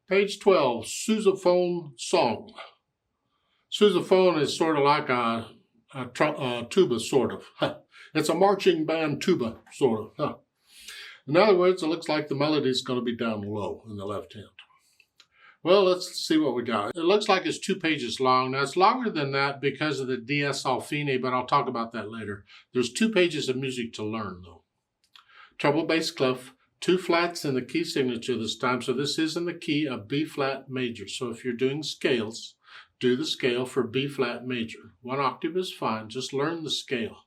Page 12, Sousaphone Song. Sousaphone is sort of like a tuba, sort of. It's a marching band tuba, sort of. In other words, it looks like the melody is going to be down low in the left hand. Well, let's see what we got. It looks like it's 2 pages long. Now, it's longer than that because of the dies sol fine, but I'll talk about that later. There's 2 pages of music to learn, though. Treble bass clef, 2 flats in the key signature this time. So this is in the key of B flat major. So if you're doing scales, do the scale for B flat major. 1 octave is fine. Just learn the scale.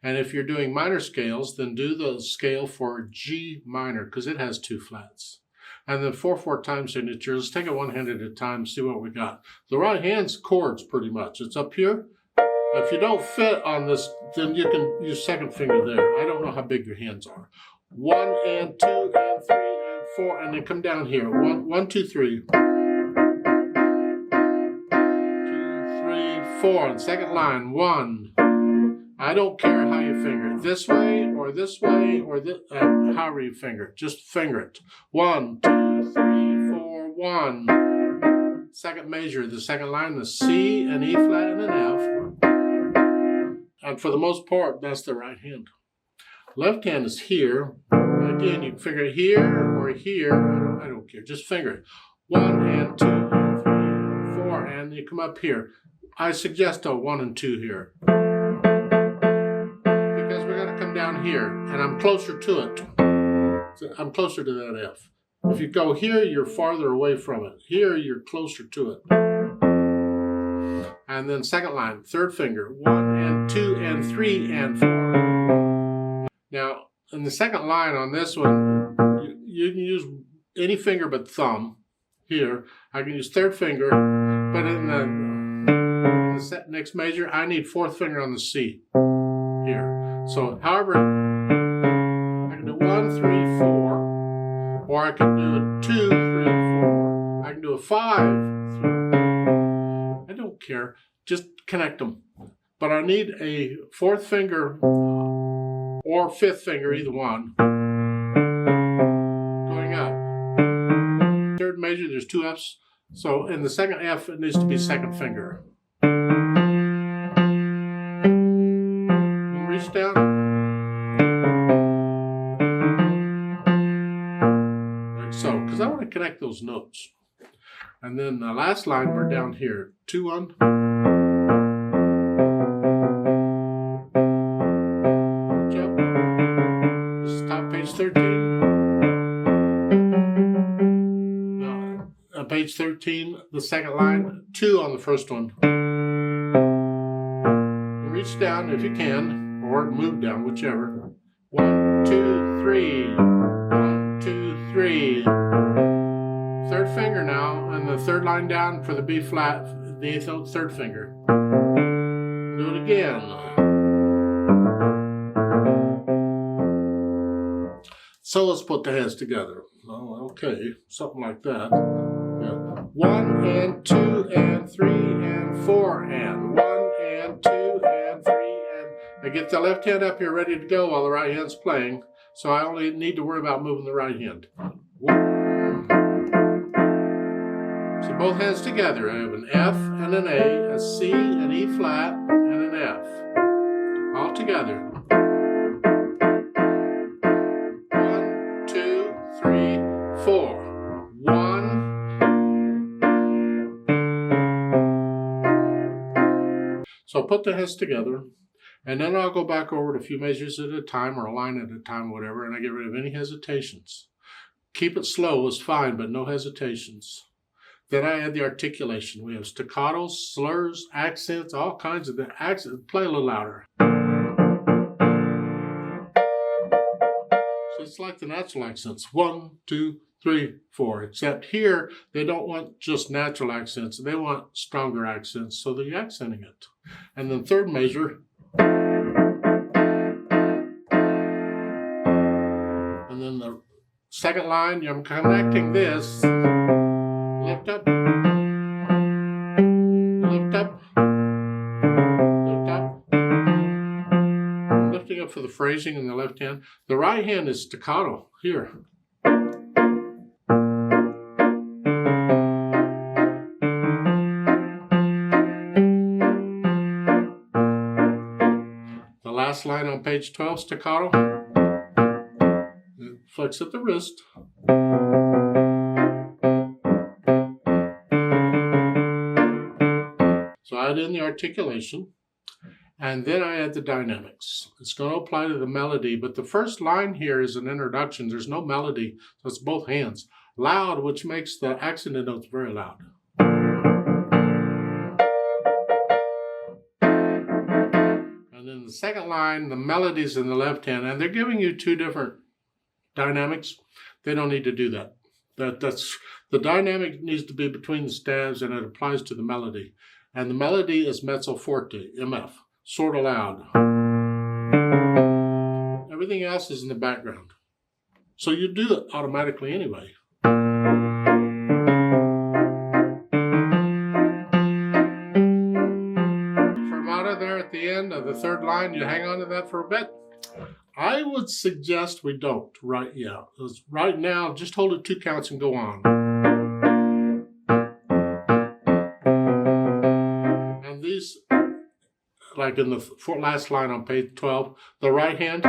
And if you're doing minor scales, then do the scale for G minor because it has 2 flats. And then 4/4 time signature. Let's take it one hand at a time and see what we got. The right hand's chords pretty much. It's up here. If you don't fit on this, then you can use second finger there. I don't know how big your hands are. 1 and 2 and 3 and 4, and then come down here. 1, 2, 3. 2, 3, 4. And second line, 1. I don't care how you finger it. This way or this way or this, however you finger it. Just finger it. 1, 2, 3, 4, 1. Second measure, the second line, the C, an E flat, and an F. And for the most part, that's the right hand. Left hand is here. Again, you can finger it here or here. I don't care. Just finger it. 1 and 2 and 3 and 4, and you come up here. I suggest a 1 and 2 here. Because we're going to come down here, and I'm closer to it. So I'm closer to that F. If you go here, you're farther away from it. Here, you're closer to it. And then second line, third finger, 1 and 2 and 3 and 4. Now, in the second line on this one, you can use any finger but thumb. Here, I can use third finger, but in the next measure, I need fourth finger on the C here. So, however, I can do 1, 3, 4, or I can do a 2, 3, 4. I can do a 5, 3. I don't care. Just connect them. But I need a fourth finger or fifth finger, either one, going up. Third measure, there's 2 Fs. So in the second F, it needs to be second finger. And reach down. Like so, because I want to connect those notes. And then the last line, we're down here. 2, 1. This is top page 13. Page 13, the second line, 2 on the first one. Reach down if you can, or move down, whichever. 1, 2, 3. 1, 2, 3. Third finger now, and the third line down for the B flat, the third finger. Do it again. So let's put the hands together. Oh, okay, something like that. Yeah. 1 and 2 and 3 and 4 and 1 and 2 and 3 and I get the left hand up here ready to go while the right hand's playing. So I only need to worry about moving the right hand. 1. So both hands together. I have an F and an A C, an E flat, and an F. All together. 1, 2, 3, 4. 1. So put the hands together, and then I'll go back over it a few measures at a time or a line at a time, whatever, and I get rid of any hesitations. Keep it slow is fine, but no hesitations. Then I add the articulation. We have staccatos, slurs, accents, all kinds of the accents. Play a little louder. So it's like the natural accents. 1, 2, 3, 4. Except here, they don't want just natural accents. They want stronger accents, so they're accenting it. And then third measure. And then the second line, I'm connecting this. Lift up. Lift up. Lift up. I'm lifting up for the phrasing in the left hand. The right hand is staccato here. last line on page 12, staccato. Flex at the wrist. So I add in the articulation, and then I add the dynamics. It's going to apply to the melody, but the first line here is an introduction. There's no melody, so it's both hands. Loud, which makes the accented notes very loud. And then the second line, the melody's in the left hand, and they're giving you two different dynamics. They don't need to do that. That's the dynamic needs to be between the stabs, and it applies to the melody. And the melody is mezzo forte, MF, sort of loud. Everything else is in the background. So you do it automatically anyway. Fermata there at the end of the third line, you hang on to that for a bit. I would suggest we don't right now. Just hold it 2 counts and go on. And these, like in the last line on page 12, the right hand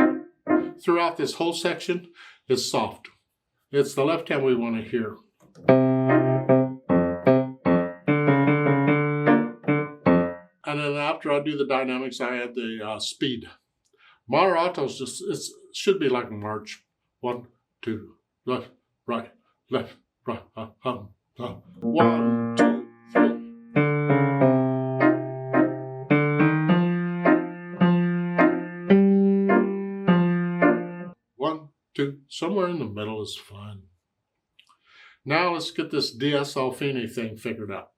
throughout this whole section is soft. It's the left hand we want to hear. And then after I do the dynamics, I add the speed. Moderatos it should be like a march. 1, 2, left, right, 1, 2, 3. 1, 2, somewhere in the middle is fine. Now let's get this dies al fine thing figured out.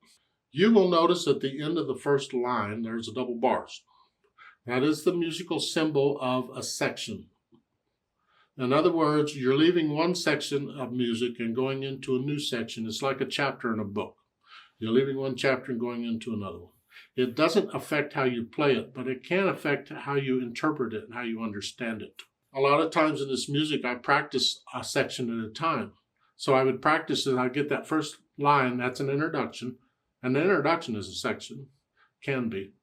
You will notice at the end of the first line, there's a double bars. That is the musical symbol of a section. In other words, you're leaving one section of music and going into a new section. It's like a chapter in a book. You're leaving one chapter and going into another one. It doesn't affect how you play it, but it can affect how you interpret it and how you understand it. A lot of times in this music, I practice a section at a time. So I would practice it. I get that first line, that's an introduction. And the introduction is a section, can be.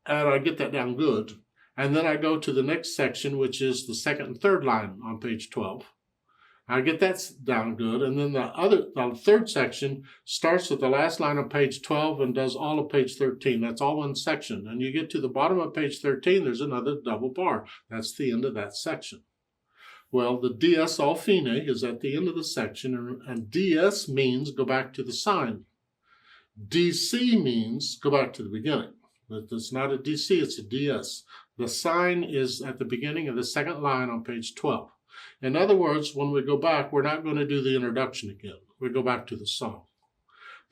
And I get that down good. And then I go to the next section, which is the second and third line on page 12. I get that down good. And then the third section starts with the last line on page 12 and does all of page 13. That's all one section. And you get to the bottom of page 13, there's another double bar. That's the end of that section. Well, the dies al fine is at the end of the section, and dies means go back to the sign. DC means go back to the beginning. It's not a DC, it's a DS. The sign is at the beginning of the second line on page 12. In other words, when we go back, we're not going to do the introduction again. We go back to the song.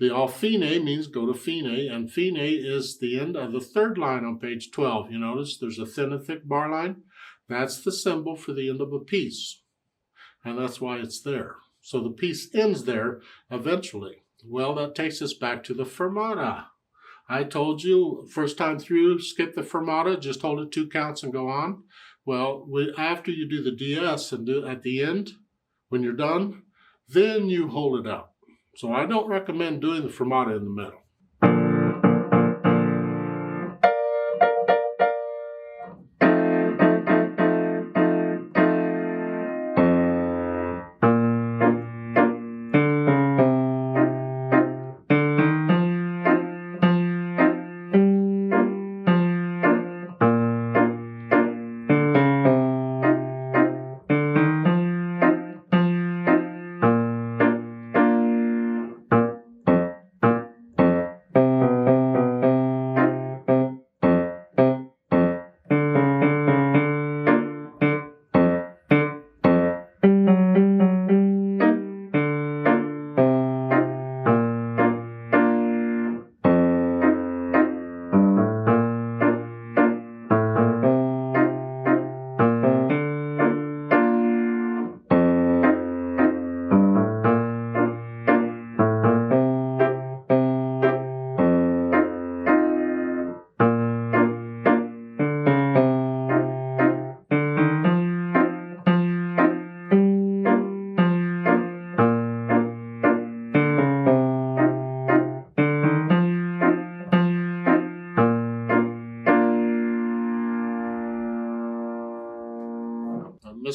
The al fine means go to fine, and fine is the end of the third line on page 12. You notice there's a thin and thick bar line. That's the symbol for the end of a piece, and that's why it's there. So the piece ends there eventually. Well, that takes us back to the fermata. I told you, first time through, skip the fermata, just hold it 2 counts and go on. Well, after you do the DS and do it at the end, when you're done, then you hold it out. So I don't recommend doing the fermata in the middle.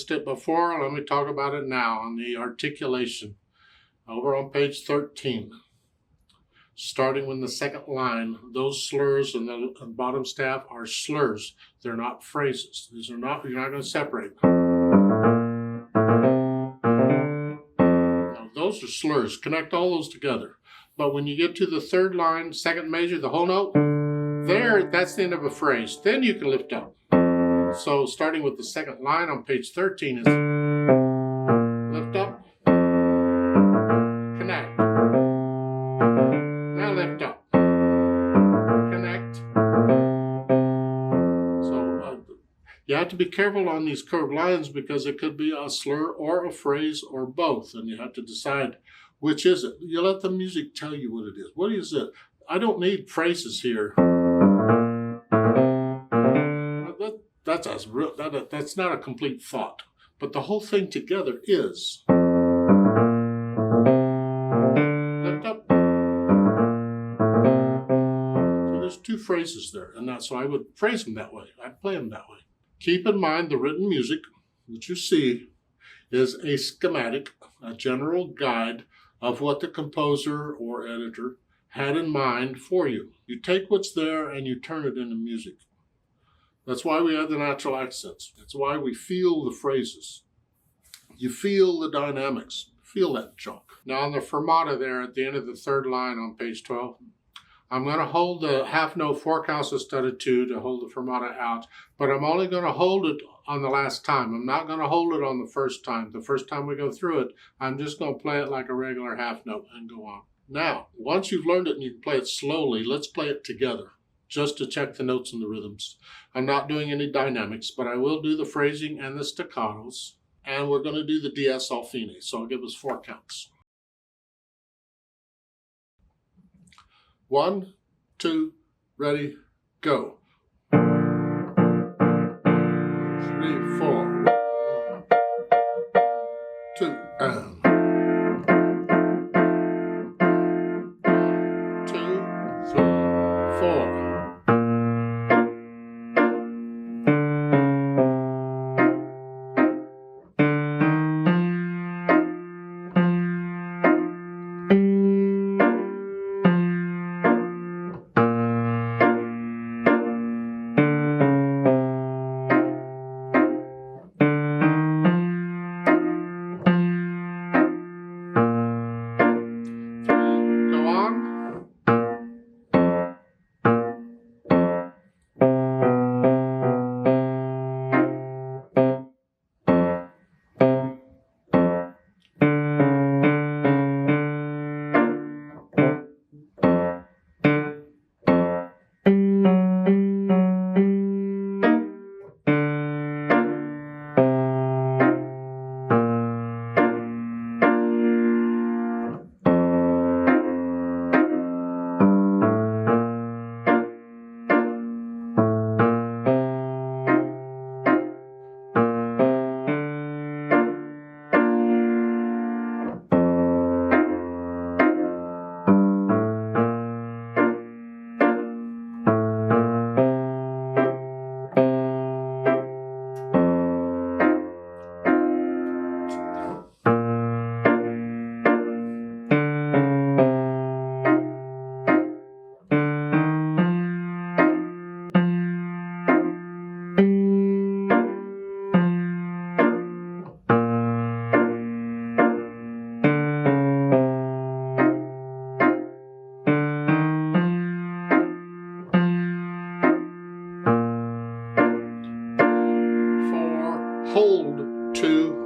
missed it before, let me talk about it now on the articulation. Over on page 13, starting with the second line, those slurs in the bottom staff are slurs. They're not phrases. These are not, you're not going to separate them. Now, those are slurs. Connect all those together. But when you get to the third line, second measure, the whole note, there, that's the end of a phrase. Then you can lift up. So starting with the second line on page 13 is lift up, connect. Now lift up, connect. So you have to be careful on these curved lines because it could be a slur or a phrase or both, and you have to decide which is it. You let the music tell you what it is. What is it? I don't need phrases here. That's not a complete thought, but the whole thing together is lift up. So there's two phrases there, and that's why I would phrase them that way. I'd play them that way. Keep in mind the written music that you see is a schematic, a general guide of what the composer or editor had in mind for you. You take what's there and you turn it into music. That's why we have the natural accents. That's why we feel the phrases. You feel the dynamics. Feel that junk. Now on the fermata there at the end of the third line on page 12, I'm going to hold the half note 4 counts instead of 2 to hold the fermata out, but I'm only going to hold it on the last time. I'm not going to hold it on the first time. The first time we go through it, I'm just going to play it like a regular half note and go on. Now, once you've learned it and you can play it slowly, let's play it together, just to check the notes and the rhythms. I'm not doing any dynamics, but I will do the phrasing and the staccatos, and we're going to do the dies al fine, so I'll give us 4 counts. 1, 2, ready, go. 3, 4. 2, and 1, 2, 3, 4. Hold 2,